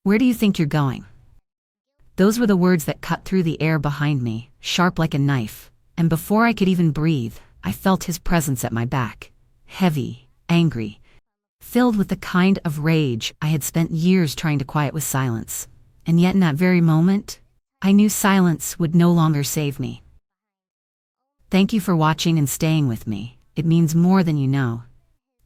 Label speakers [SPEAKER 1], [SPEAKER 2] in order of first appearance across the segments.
[SPEAKER 1] Where do you think you're going?" Those were the words that cut through the air behind me, sharp like a knife, and before I could even breathe, I felt his presence at my back, heavy, angry, filled with the kind of rage I had spent years trying to quiet with silence. And yet in that very moment, I knew silence would no longer save me. Thank you for watching and staying with me. It means more than you know.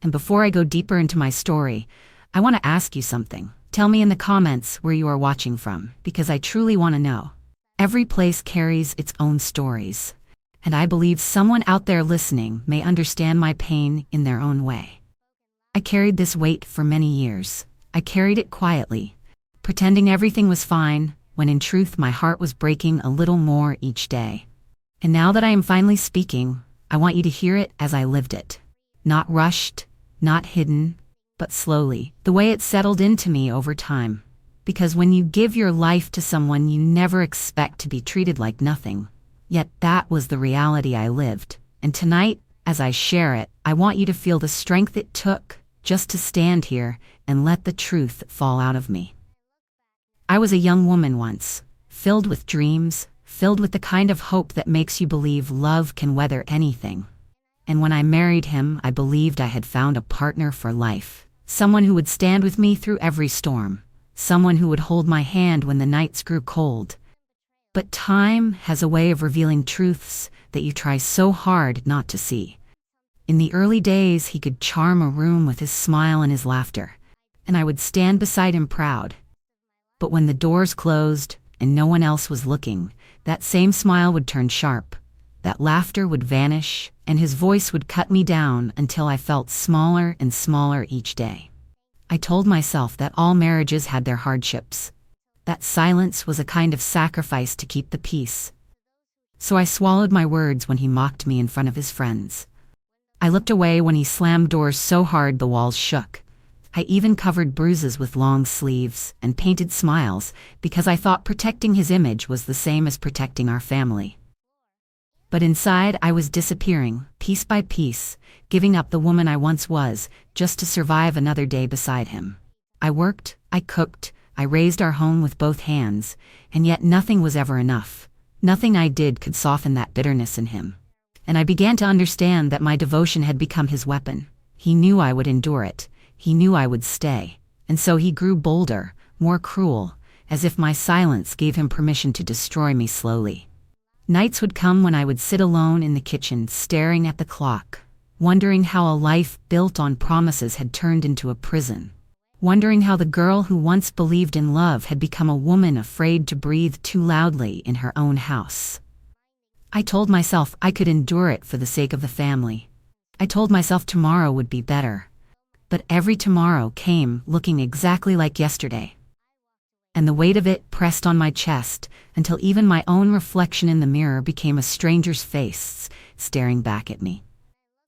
[SPEAKER 1] And before I go deeper into my story, I want to ask you something. Tell me in the comments where you are watching from, because I truly want to know. Every place carries its own stories, and I believe someone out there listening may understand my pain in their own way. I carried this weight for many years. I carried it quietly, pretending everything was fine, when in truth my heart was breaking a little more each day. And now that I am finally speaking, I want you to hear it as I lived it. Not rushed, not hidden, but slowly, the way it settled into me over time. Because when you give your life to someone, you never expect to be treated like nothing. Yet that was the reality I lived. And tonight, as I share it, I want you to feel the strength it took just to stand here and let the truth fall out of me. I was a young woman once, filled with dreams, filled with the kind of hope that makes you believe love can weather anything. And when I married him, I believed I had found a partner for life. Someone who would stand with me through every storm. Someone who would hold my hand when the nights grew cold. But time has a way of revealing truths that you try so hard not to see. In the early days, he could charm a room with his smile and his laughter, and I would stand beside him proud. But when the doors closed and no one else was looking, that same smile would turn sharp. That laughter would vanish, and his voice would cut me down until I felt smaller and smaller each day. I told myself that all marriages had their hardships. That silence was a kind of sacrifice to keep the peace. So I swallowed my words when he mocked me in front of his friends. I looked away when he slammed doors so hard the walls shook. I even covered bruises with long sleeves and painted smiles because I thought protecting his image was the same as protecting our family. But inside, I was disappearing, piece by piece, giving up the woman I once was, just to survive another day beside him. I worked, I cooked, I raised our home with both hands, and yet nothing was ever enough. Nothing I did could soften that bitterness in him. And I began to understand that my devotion had become his weapon. He knew I would endure it. He knew I would stay. And so he grew bolder, more cruel, as if my silence gave him permission to destroy me slowly. Nights would come when I would sit alone in the kitchen staring at the clock, wondering how a life built on promises had turned into a prison. Wondering how the girl who once believed in love had become a woman afraid to breathe too loudly in her own house. I told myself I could endure it for the sake of the family. I told myself tomorrow would be better. But every tomorrow came looking exactly like yesterday. And the weight of it pressed on my chest until even my own reflection in the mirror became a stranger's face staring back at me.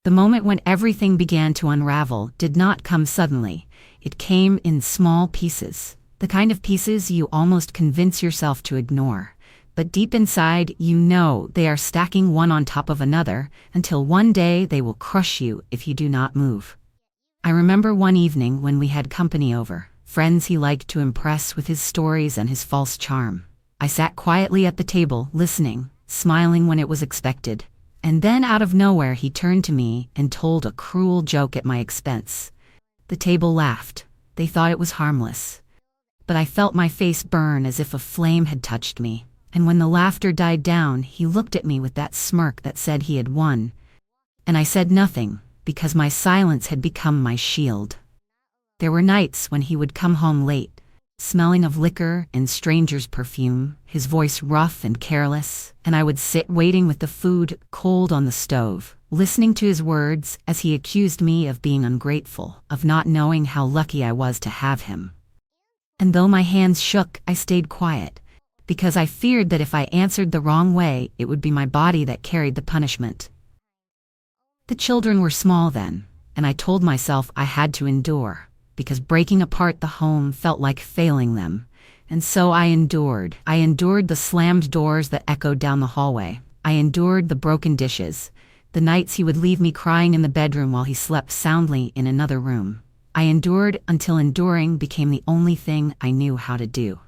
[SPEAKER 1] The moment when everything began to unravel did not come suddenly. It came in small pieces, the kind of pieces you almost convince yourself to ignore. But deep inside, you know they are stacking one on top of another until one day they will crush you if you do not move. I remember one evening when we had company over, friends he liked to impress with his stories and his false charm. I sat quietly at the table, listening, smiling when it was expected. And then out of nowhere he turned to me and told a cruel joke at my expense. The table laughed. They thought it was harmless. But I felt my face burn as if a flame had touched me. And when the laughter died down, he looked at me with that smirk that said he had won. And I said nothing, because my silence had become my shield. There were nights when he would come home late, smelling of liquor and strangers' perfume, his voice rough and careless, and I would sit waiting with the food cold on the stove, listening to his words as he accused me of being ungrateful, of not knowing how lucky I was to have him. And though my hands shook, I stayed quiet, because I feared that if I answered the wrong way, it would be my body that carried the punishment. The children were small then, and I told myself I had to endure, because breaking apart the home felt like failing them. And so I endured. I endured the slammed doors that echoed down the hallway. I endured the broken dishes, the nights he would leave me crying in the bedroom while he slept soundly in another room. I endured until enduring became the only thing I knew how to do.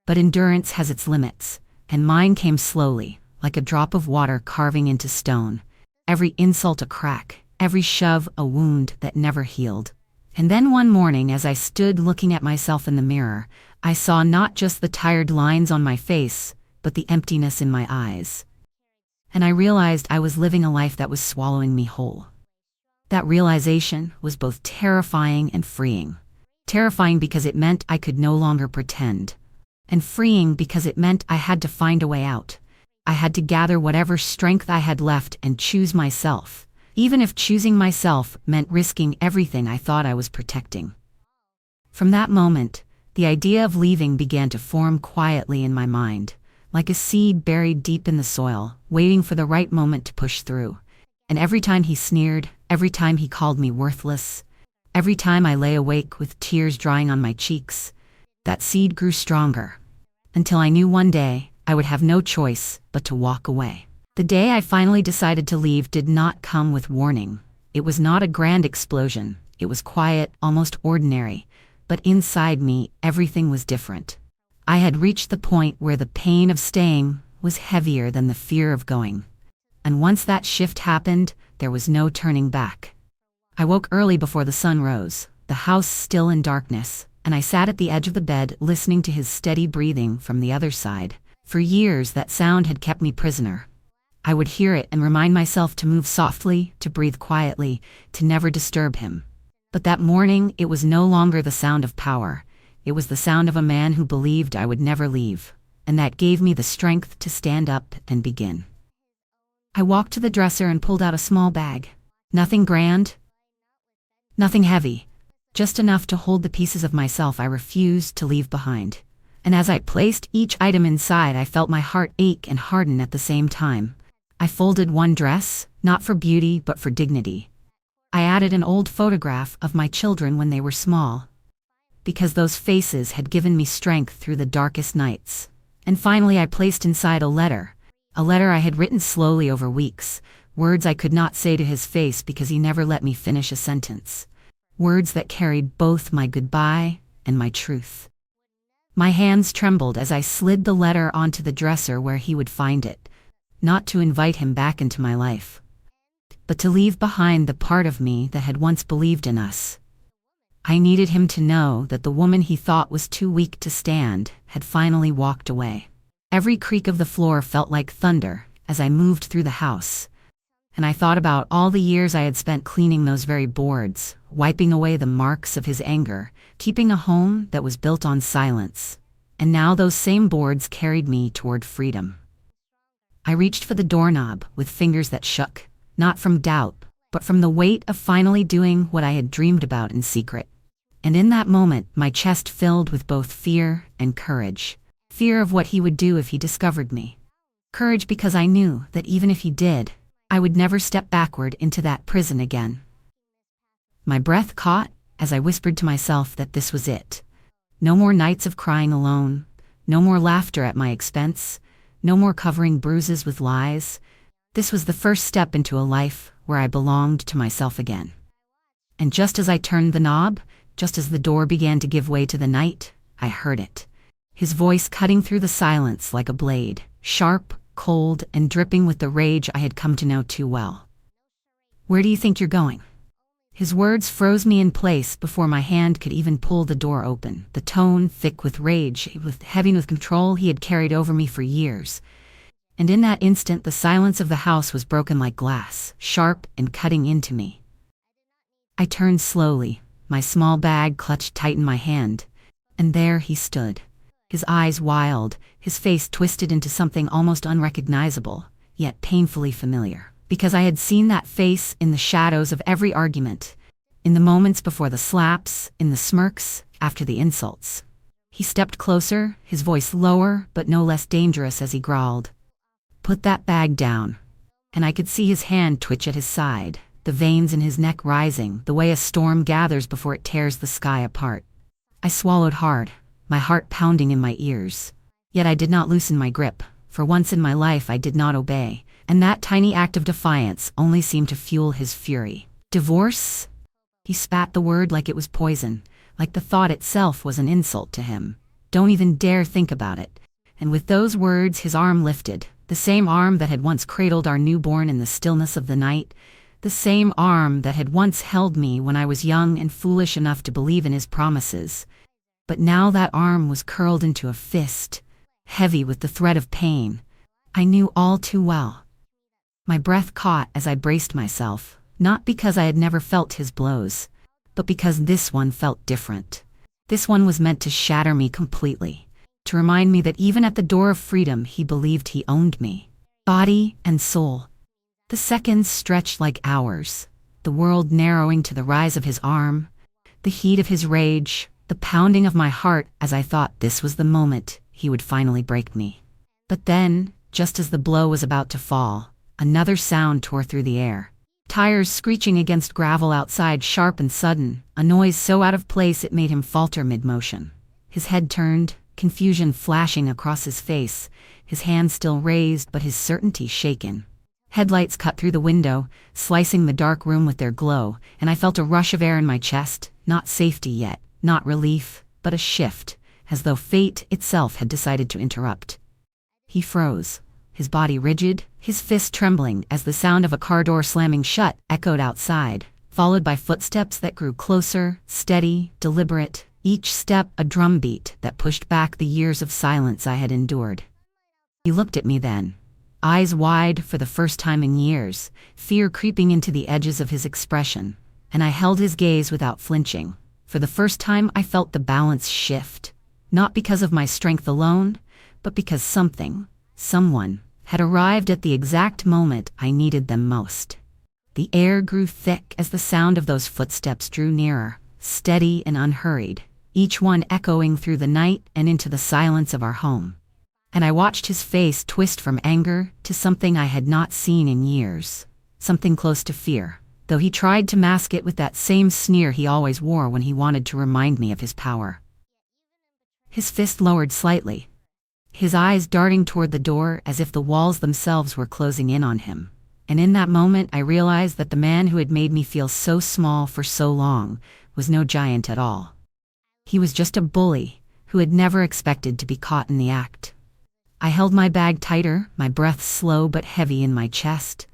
[SPEAKER 1] But endurance has its limits, and mine came slowly, like a drop of water carving into stone. Every insult a crack, every shove a wound that never healed. And then one morning, as I stood looking at myself in the mirror, I saw not just the tired lines on my face, but the emptiness in my eyes. And I realized I was living a life that was swallowing me whole. That realization was both terrifying and freeing. Terrifying because it meant I could no longer pretend, and freeing because it meant I had to find a way out. I had to gather whatever strength I had left and choose myself, even if choosing myself meant risking everything I thought I was protecting. From that moment, the idea of leaving began to form quietly in my mind, like a seed buried deep in the soil, waiting for the right moment to push through. And every time he sneered, every time he called me worthless, every time I lay awake with tears drying on my cheeks, that seed grew stronger, until I knew one day I would have no choice but to walk away. The day I finally decided to leave did not come with warning. It was not a grand explosion. It was quiet, almost ordinary. But inside me, everything was different. I had reached the point where the pain of staying was heavier than the fear of going. And once that shift happened, there was no turning back. I woke early before the sun rose, the house still in darkness, and I sat at the edge of the bed listening to his steady breathing from the other side. For years that sound had kept me prisoner. I would hear it and remind myself to move softly, to breathe quietly, to never disturb him. But that morning, it was no longer the sound of power. It was the sound of a man who believed I would never leave, and that gave me the strength to stand up and begin. I walked to the dresser and pulled out a small bag. Nothing grand, nothing heavy, just enough to hold the pieces of myself I refused to leave behind. And as I placed each item inside, I felt my heart ache and harden at the same time. I folded one dress, not for beauty but for dignity. I added an old photograph of my children when they were small, because those faces had given me strength through the darkest nights. And finally I placed inside a letter I had written slowly over weeks, words I could not say to his face because he never let me finish a sentence. Words that carried both my goodbye and my truth. My hands trembled as I slid the letter onto the dresser where he would find it, not to invite him back into my life, but to leave behind the part of me that had once believed in us. I needed him to know that the woman he thought was too weak to stand had finally walked away. Every creak of the floor felt like thunder as I moved through the house, and I thought about all the years I had spent cleaning those very boards, wiping away the marks of his anger, keeping a home that was built on silence. And now those same boards carried me toward freedom. I reached for the doorknob with fingers that shook, not from doubt, but from the weight of finally doing what I had dreamed about in secret. And in that moment, my chest filled with both fear and courage. Fear of what he would do if he discovered me. Courage because I knew that even if he did, I would never step backward into that prison again. My breath caught as I whispered to myself that this was it. No more nights of crying alone, no more laughter at my expense, no more covering bruises with lies. This was the first step into a life where I belonged to myself again. And just as I turned the knob, just as the door began to give way to the night, I heard it. His voice cutting through the silence like a blade, sharp, cold, and dripping with the rage I had come to know too well. "Where do you think you're going?" His words froze me in place before my hand could even pull the door open, the tone thick with rage, heavy with control he had carried over me for years. And in that instant, the silence of the house was broken like glass, sharp and cutting into me. I turned slowly, my small bag clutched tight in my hand, and there he stood, his eyes wild, his face twisted into something almost unrecognizable, yet painfully familiar. Because I had seen that face in the shadows of every argument, in the moments before the slaps, in the smirks, after the insults. He stepped closer, his voice lower but no less dangerous as he growled, "Put that bag down." And I could see his hand twitch at his side, the veins in his neck rising, the way a storm gathers before it tears the sky apart. I swallowed hard, my heart pounding in my ears. Yet I did not loosen my grip. For once in my life I did not obey, and that tiny act of defiance only seemed to fuel his fury. Divorce? He spat the word like it was poison, like the thought itself was an insult to him. Don't even dare think about it. And with those words, his arm lifted, the same arm that had once cradled our newborn in the stillness of the night, the same arm that had once held me when I was young and foolish enough to believe in his promises. But now that arm was curled into a fist, heavy with the threat of pain. I knew all too well. My breath caught as I braced myself, not because I had never felt his blows, but because this one felt different. This one was meant to shatter me completely, to remind me that even at the door of freedom he believed he owned me, body and soul. The seconds stretched like hours, the world narrowing to the rise of his arm, the heat of his rage, the pounding of my heart as I thought this was the moment he would finally break me. But then, just as the blow was about to fall, another sound tore through the air. Tires screeching against gravel outside, sharp and sudden, a noise so out of place it made him falter mid-motion. His head turned, confusion flashing across his face, his hand still raised but his certainty shaken. Headlights cut through the window, slicing the dark room with their glow, and I felt a rush of air in my chest, not safety yet, not relief, but a shift, as though fate itself had decided to interrupt. He froze, his body rigid, his fist trembling as the sound of a car door slamming shut echoed outside, followed by footsteps that grew closer, steady, deliberate, each step a drumbeat that pushed back the years of silence I had endured. He looked at me then, eyes wide for the first time in years, fear creeping into the edges of his expression, and I held his gaze without flinching. For the first time I felt the balance shift, not because of my strength alone, but because someone, had arrived at the exact moment I needed them most. The air grew thick as the sound of those footsteps drew nearer, steady and unhurried, each one echoing through the night and into the silence of our home. And I watched his face twist from anger to something I had not seen in years, something close to fear, though he tried to mask it with that same sneer he always wore when he wanted to remind me of his power. His fist lowered slightly, his eyes darting toward the door as if the walls themselves were closing in on him. And in that moment I realized that the man who had made me feel so small for so long was no giant at all. He was just a bully who had never expected to be caught in the act. I held my bag tighter, my breath slow but heavy in my chest.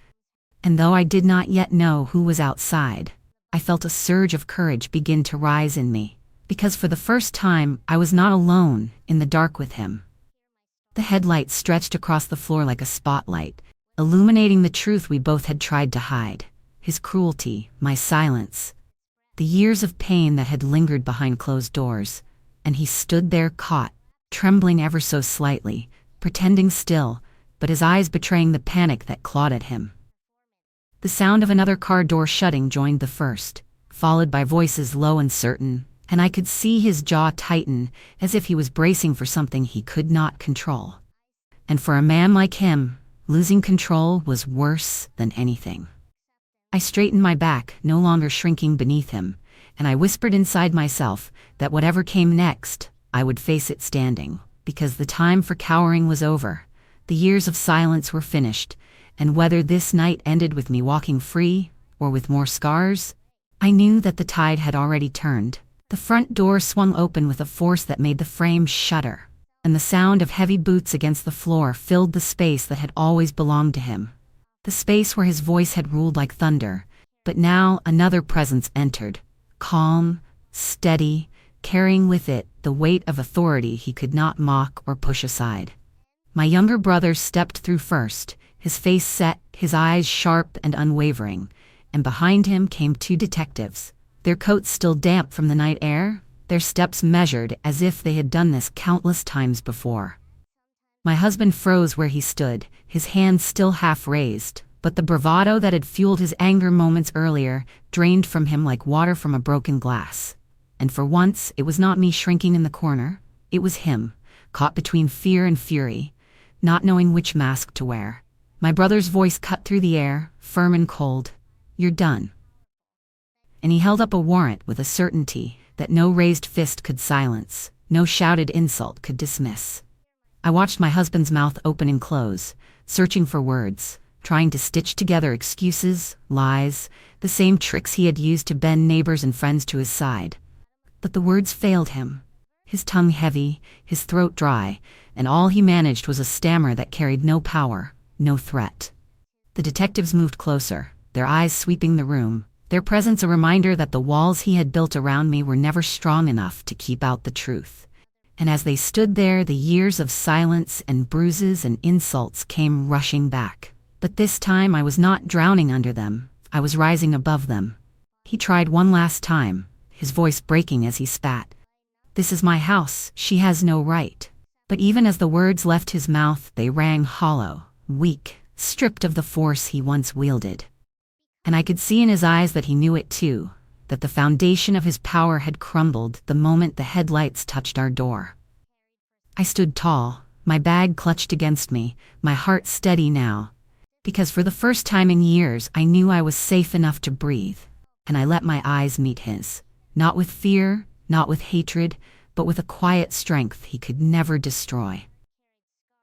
[SPEAKER 1] And though I did not yet know who was outside, I felt a surge of courage begin to rise in me, because for the first time I was not alone in the dark with him. The headlights stretched across the floor like a spotlight, illuminating the truth we both had tried to hide, his cruelty, my silence, the years of pain that had lingered behind closed doors, and he stood there caught, trembling ever so slightly, pretending still, but his eyes betraying the panic that clawed at him. The sound of another car door shutting joined the first, followed by voices low and certain, and I could see his jaw tighten as if he was bracing for something he could not control. And for a man like him, losing control was worse than anything. I straightened my back, no longer shrinking beneath him, and I whispered inside myself that whatever came next, I would face it standing, because the time for cowering was over. The years of silence were finished, and whether this night ended with me walking free, or with more scars, I knew that the tide had already turned. The front door swung open with a force that made the frame shudder, and the sound of heavy boots against the floor filled the space that had always belonged to him. The space where his voice had ruled like thunder, but now another presence entered, calm, steady, carrying with it the weight of authority he could not mock or push aside. My younger brother stepped through first, his face set, his eyes sharp and unwavering, and behind him came two detectives, their coats still damp from the night air, their steps measured as if they had done this countless times before. My husband froze where he stood, his hands still half raised, but the bravado that had fueled his anger moments earlier drained from him like water from a broken glass. And for once, it was not me shrinking in the corner, it was him, caught between fear and fury, not knowing which mask to wear. My brother's voice cut through the air, firm and cold. "You're done." And he held up a warrant with a certainty that no raised fist could silence, no shouted insult could dismiss. I watched my husband's mouth open and close, searching for words, trying to stitch together excuses, lies, the same tricks he had used to bend neighbors and friends to his side. But the words failed him. His tongue heavy, his throat dry, and all he managed was a stammer that carried no power, no threat. The detectives moved closer, their eyes sweeping the room, their presence a reminder that the walls he had built around me were never strong enough to keep out the truth. And as they stood there, the years of silence and bruises and insults came rushing back. But this time I was not drowning under them, I was rising above them. He tried one last time, his voice breaking as he spat. "This is my house, she has no right." But even as the words left his mouth, they rang hollow, weak, stripped of the force he once wielded. And I could see in his eyes that he knew it too, that the foundation of his power had crumbled the moment the headlights touched our door. I stood tall, my bag clutched against me, my heart steady now, because for the first time in years I knew I was safe enough to breathe, and I let my eyes meet his, not with fear, not with hatred, but with a quiet strength he could never destroy.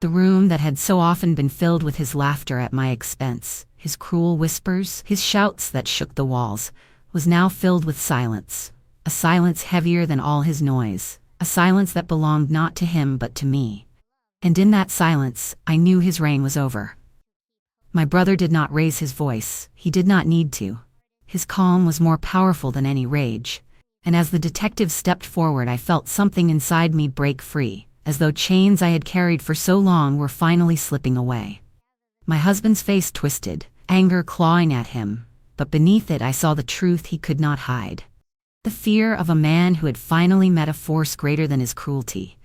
[SPEAKER 1] The room that had so often been filled with his laughter at my expense, his cruel whispers, his shouts that shook the walls, was now filled with silence, a silence heavier than all his noise, a silence that belonged not to him but to me. And in that silence, I knew his reign was over. My brother did not raise his voice, he did not need to. His calm was more powerful than any rage, and as the detective stepped forward I felt something inside me break free, as though chains I had carried for so long were finally slipping away. My husband's face twisted, anger clawing at him, but beneath it I saw the truth he could not hide. The fear of a man who had finally met a force greater than his cruelty.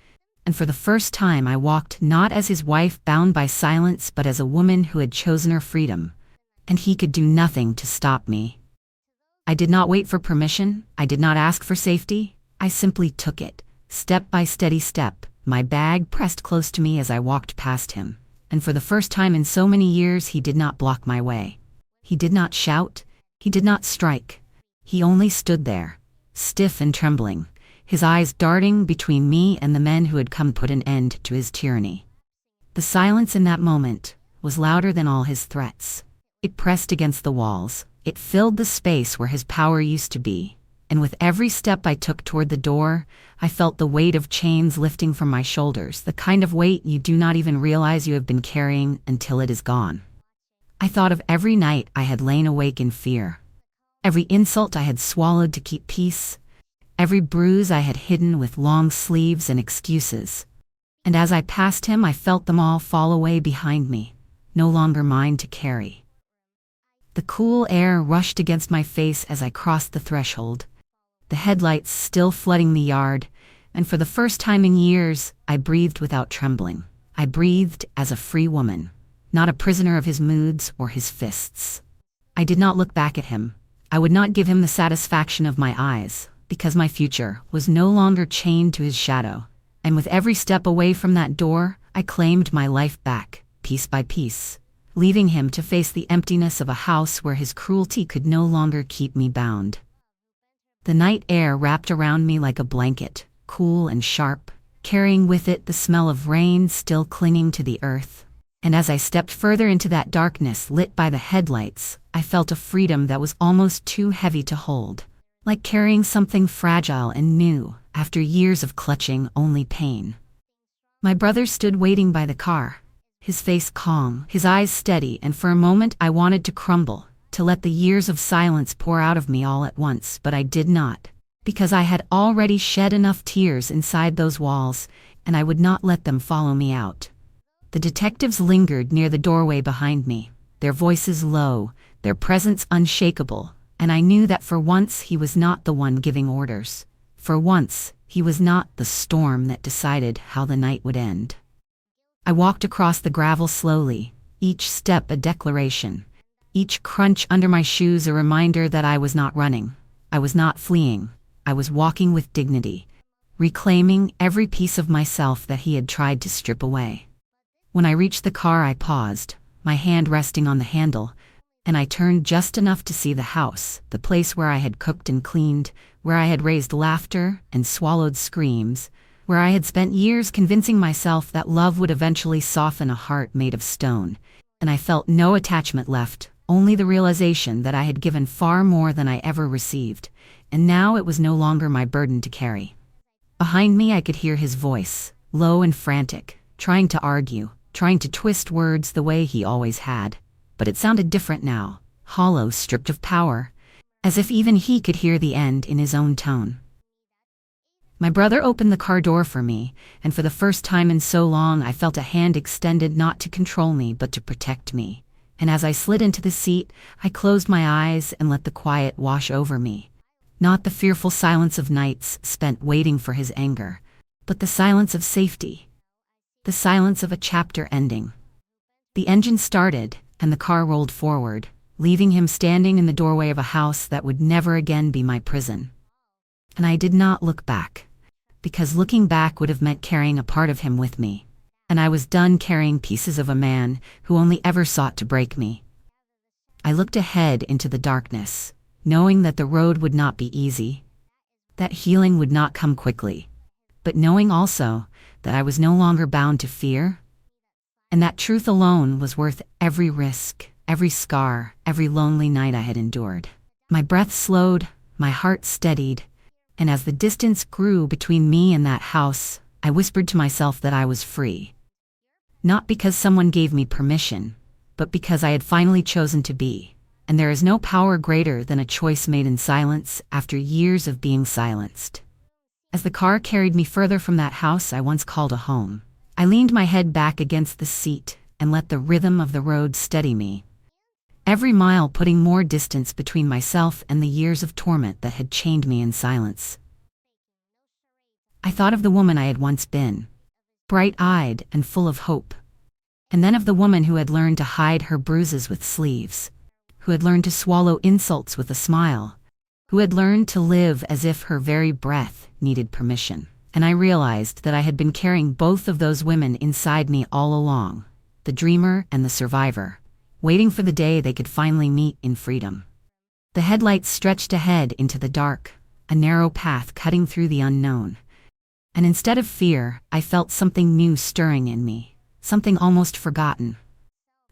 [SPEAKER 1] And for the first time I walked not as his wife bound by silence but as a woman who had chosen her freedom, and he could do nothing to stop me. I did not wait for permission, I did not ask for safety, I simply took it, step by steady step, my bag pressed close to me as I walked past him, and for the first time in so many years he did not block my way. He did not shout, he did not strike, he only stood there, stiff and trembling, his eyes darting between me and the men who had come to put an end to his tyranny. The silence in that moment was louder than all his threats. It pressed against the walls, it filled the space where his power used to be, and with every step I took toward the door, I felt the weight of chains lifting from my shoulders, the kind of weight you do not even realize you have been carrying until it is gone. I thought of every night I had lain awake in fear, every insult I had swallowed to keep peace, every bruise I had hidden with long sleeves and excuses. And as I passed him, I felt them all fall away behind me, no longer mine to carry. The cool air rushed against my face as I crossed the threshold, the headlights still flooding the yard, and for the first time in years, I breathed without trembling. I breathed as a free woman, not a prisoner of his moods or his fists. I did not look back at him. I would not give him the satisfaction of my eyes, because my future was no longer chained to his shadow. And with every step away from that door, I claimed my life back, piece by piece, leaving him to face the emptiness of a house where his cruelty could no longer keep me bound. The night air wrapped around me like a blanket, cool and sharp, carrying with it the smell of rain still clinging to the earth. And as I stepped further into that darkness lit by the headlights, I felt a freedom that was almost too heavy to hold, like carrying something fragile and new after years of clutching only pain. My brother stood waiting by the car, his face calm, his eyes steady, and for a moment I wanted to crumble, to let the years of silence pour out of me all at once, but I did not, because I had already shed enough tears inside those walls, and I would not let them follow me out. The detectives lingered near the doorway behind me, their voices low, their presence unshakable, and I knew that for once he was not the one giving orders. For once, he was not the storm that decided how the night would end. I walked across the gravel slowly, each step a declaration, each crunch under my shoes a reminder that I was not running, I was not fleeing, I was walking with dignity, reclaiming every piece of myself that he had tried to strip away. When I reached the car, I paused, my hand resting on the handle, and I turned just enough to see the house, the place where I had cooked and cleaned, where I had raised laughter and swallowed screams, where I had spent years convincing myself that love would eventually soften a heart made of stone, and I felt no attachment left, only the realization that I had given far more than I ever received, and now it was no longer my burden to carry. Behind me I could hear his voice, low and frantic, trying to argue, trying to twist words the way he always had. But it sounded different now, hollow, stripped of power, as if even he could hear the end in his own tone. My brother opened the car door for me, and for the first time in so long I felt a hand extended not to control me but to protect me. And as I slid into the seat, I closed my eyes and let the quiet wash over me. Not the fearful silence of nights spent waiting for his anger, but the silence of safety. The silence of a chapter ending. The engine started, and the car rolled forward, leaving him standing in the doorway of a house that would never again be my prison. And I did not look back, because looking back would have meant carrying a part of him with me. And I was done carrying pieces of a man who only ever sought to break me. I looked ahead into the darkness, knowing that the road would not be easy, that healing would not come quickly, but knowing also that I was no longer bound to fear, and that truth alone was worth every risk, every scar, every lonely night I had endured. My breath slowed, my heart steadied, and as the distance grew between me and that house, I whispered to myself that I was free. Not because someone gave me permission, but because I had finally chosen to be. And there is no power greater than a choice made in silence after years of being silenced. As the car carried me further from that house I once called a home, I leaned my head back against the seat and let the rhythm of the road steady me. Every mile putting more distance between myself and the years of torment that had chained me in silence. I thought of the woman I had once been, bright-eyed and full of hope, and then of the woman who had learned to hide her bruises with sleeves, who had learned to swallow insults with a smile, who had learned to live as if her very breath needed permission. And I realized that I had been carrying both of those women inside me all along, the dreamer and the survivor, waiting for the day they could finally meet in freedom. The headlights stretched ahead into the dark, a narrow path cutting through the unknown. And instead of fear, I felt something new stirring in me, something almost forgotten.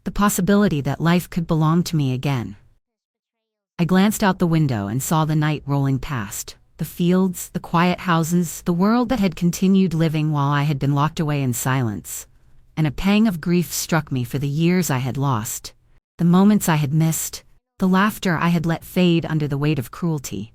[SPEAKER 1] The possibility that life could belong to me again. I glanced out the window and saw the night rolling past, the fields, the quiet houses, the world that had continued living while I had been locked away in silence. And a pang of grief struck me for the years I had lost, the moments I had missed, the laughter I had let fade under the weight of cruelty.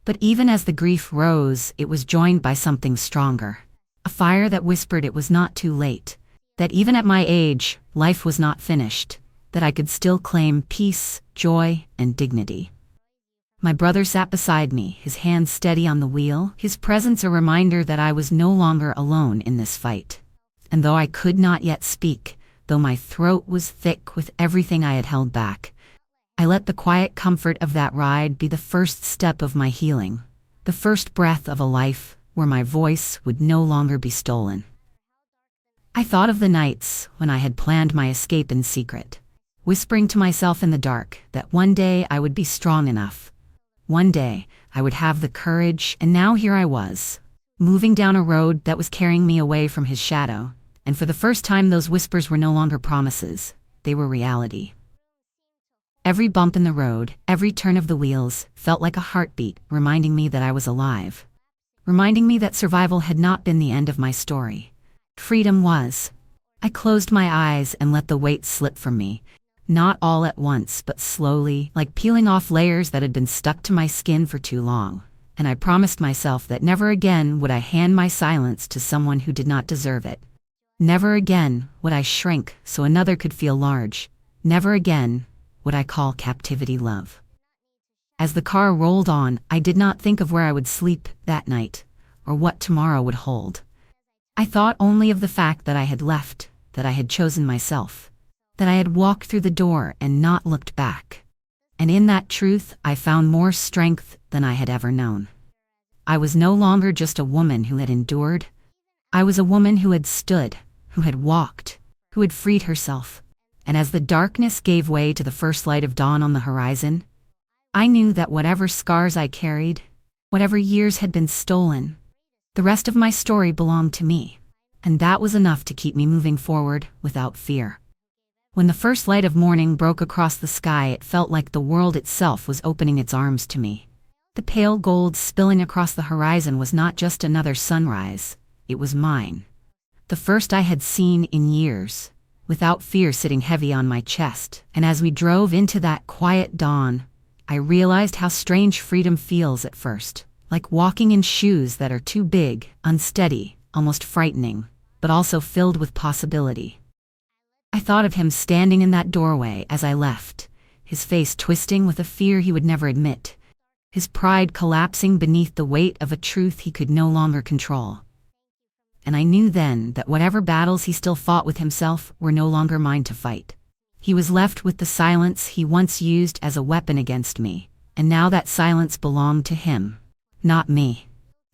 [SPEAKER 1] But even as the grief rose, it was joined by something stronger, a fire that whispered it was not too late, that even at my age, life was not finished, that I could still claim peace, joy, and dignity. My brother sat beside me, his hand steady on the wheel, his presence a reminder that I was no longer alone in this fight. And though I could not yet speak, though my throat was thick with everything I had held back, I let the quiet comfort of that ride be the first step of my healing, the first breath of a life where my voice would no longer be stolen. I thought of the nights when I had planned my escape in secret, whispering to myself in the dark that one day I would be strong enough. One day I would have the courage, and now here I was, moving down a road that was carrying me away from his shadow. And for the first time those whispers were no longer promises, they were reality. Every bump in the road, every turn of the wheels, felt like a heartbeat, reminding me that I was alive. Reminding me that survival had not been the end of my story. Freedom was. I closed my eyes and let the weight slip from me, not all at once but slowly, like peeling off layers that had been stuck to my skin for too long. And I promised myself that never again would I hand my silence to someone who did not deserve it. Never again would I shrink so another could feel large. Never again would I call captivity love. As the car rolled on, I did not think of where I would sleep that night, or what tomorrow would hold. I thought only of the fact that I had left, that I had chosen myself, that I had walked through the door and not looked back. And in that truth, I found more strength than I had ever known. I was no longer just a woman who had endured. I was a woman who had stood, who had walked, who had freed herself. And as the darkness gave way to the first light of dawn on the horizon, I knew that whatever scars I carried, whatever years had been stolen, the rest of my story belonged to me, and that was enough to keep me moving forward without fear. When the first light of morning broke across the sky, it felt like the world itself was opening its arms to me. The pale gold spilling across the horizon was not just another sunrise, it was mine. The first I had seen in years, without fear sitting heavy on my chest. And as we drove into that quiet dawn, I realized how strange freedom feels at first. Like walking in shoes that are too big, unsteady, almost frightening, but also filled with possibility. I thought of him standing in that doorway as I left, his face twisting with a fear he would never admit, his pride collapsing beneath the weight of a truth he could no longer control. And I knew then that whatever battles he still fought with himself were no longer mine to fight. He was left with the silence he once used as a weapon against me, and now that silence belonged to him, not me.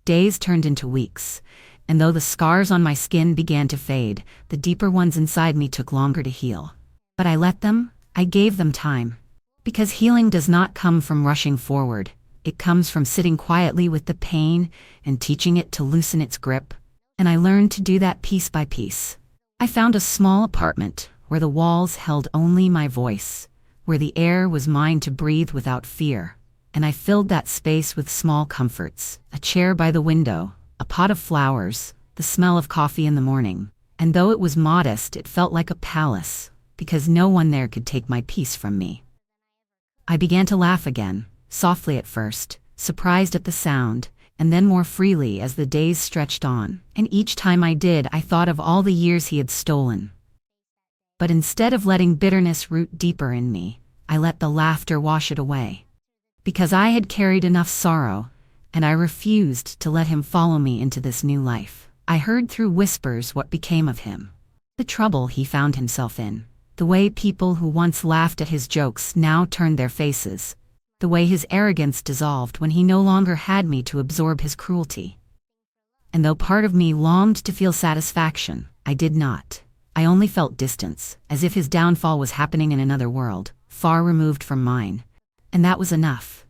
[SPEAKER 1] Days turned into weeks, and though the scars on my skin began to fade, the deeper ones inside me took longer to heal. But I gave them time. Because healing does not come from rushing forward, it comes from sitting quietly with the pain and teaching it to loosen its grip. And I learned to do that piece by piece. I found a small apartment where the walls held only my voice, where the air was mine to breathe without fear. And I filled that space with small comforts, a chair by the window, a pot of flowers, the smell of coffee in the morning. And though it was modest, it felt like a palace, because no one there could take my peace from me. I began to laugh again, softly at first, surprised at the sound, and then more freely as the days stretched on. And each time I did, I thought of all the years he had stolen. But instead of letting bitterness root deeper in me, I let the laughter wash it away. Because I had carried enough sorrow, and I refused to let him follow me into this new life. I heard through whispers what became of him. The trouble he found himself in. The way people who once laughed at his jokes now turned their faces. The way his arrogance dissolved when he no longer had me to absorb his cruelty. And though part of me longed to feel satisfaction, I did not. I only felt distance, as if his downfall was happening in another world, far removed from mine. And that was enough.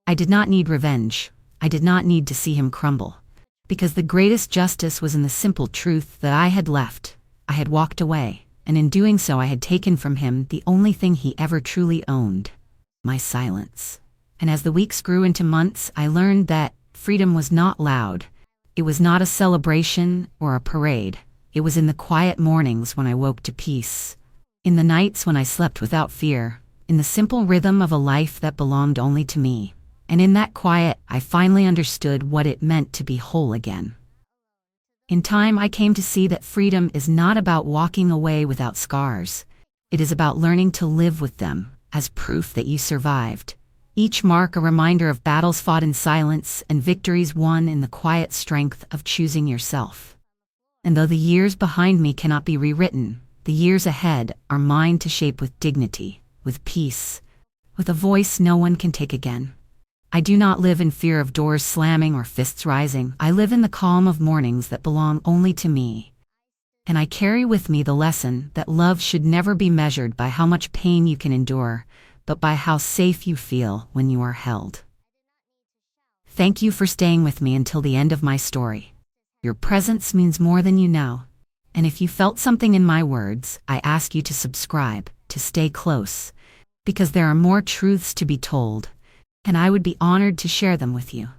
[SPEAKER 1] I did not need revenge. I did not need to see him crumble. Because the greatest justice was in the simple truth that I had left. I had walked away, and in doing so I had taken from him the only thing he ever truly owned. My silence. And as the weeks grew into months, I learned that freedom was not loud. It was not a celebration or a parade. It was in the quiet mornings when I woke to peace. In the nights when I slept without fear. In the simple rhythm of a life that belonged only to me. And in that quiet, I finally understood what it meant to be whole again. In time, I came to see that freedom is not about walking away without scars. It is about learning to live with them, as proof that you survived. Each mark a reminder of battles fought in silence and victories won in the quiet strength of choosing yourself. And though the years behind me cannot be rewritten, the years ahead are mine to shape with dignity, with peace, with a voice no one can take again. I do not live in fear of doors slamming or fists rising. I live in the calm of mornings that belong only to me. And I carry with me the lesson that love should never be measured by how much pain you can endure, but by how safe you feel when you are held. Thank you for staying with me until the end of my story. Your presence means more than you know. And if you felt something in my words, I ask you to subscribe, to stay close, because there are more truths to be told, and I would be honored to share them with you.